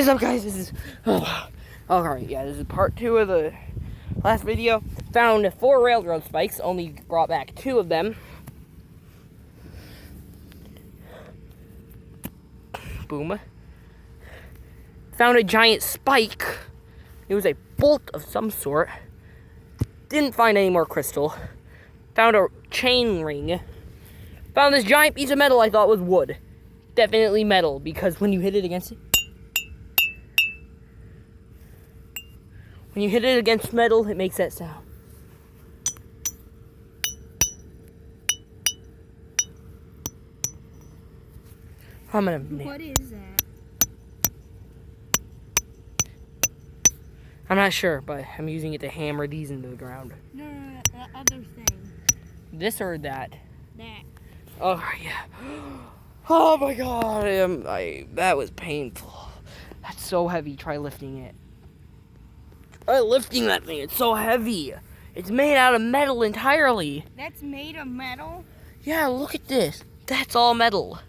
What is up, guys? This is alright, yeah, this is part 2 of the last video. Found 4 railroad spikes, only brought back 2 of them. Boom. Found a giant spike. It was a bolt of some sort. Didn't find any more crystal. Found a chain ring. Found this giant piece of metal I thought was wood. Definitely metal, because when you hit it against it, metal, it makes that sound. What is that? I'm not sure, but I'm using it to hammer these into the ground. No, that other thing. This or that? That. Oh, yeah. Oh my god, that was painful. That's so heavy. Try lifting it. Try lifting that thing. It's so heavy. It's made out of metal entirely. That's made of metal? Yeah, look at this. That's all metal.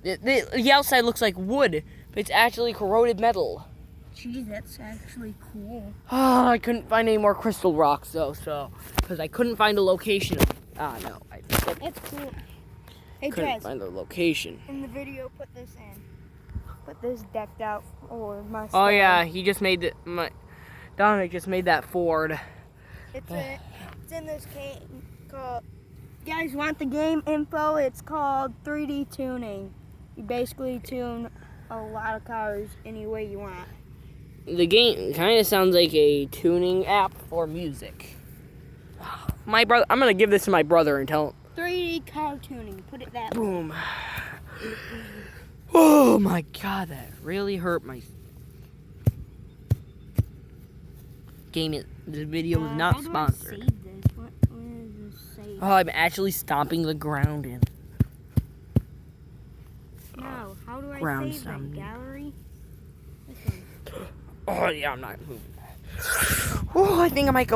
The outside looks like wood, but it's actually corroded metal. Geez, that's actually cool. Oh, I couldn't find any more crystal rocks, though, because I couldn't find a location. No. It's cool. Hey, Couldn't Jez, find the location. in the video, put this in. Put this decked out or my Oh, yeah, he just made Dominic just made that Ford. It's in this game called, you guys want the game info? It's called 3D Tuning. You basically tune a lot of cars any way you want. The game kind of sounds like a tuning app for music. My brother, I'm gonna give this to my brother and tell him. 3D car tuning, put it that way. Boom. Oh my god, that really hurt my game. This video was not sponsored. How do I save this? What is this save? Oh, I'm actually stomping the ground in. No, how do I Ground save that? stomping. Gallery? This one. Oh yeah, I'm not moving. Oh, I think I might go back.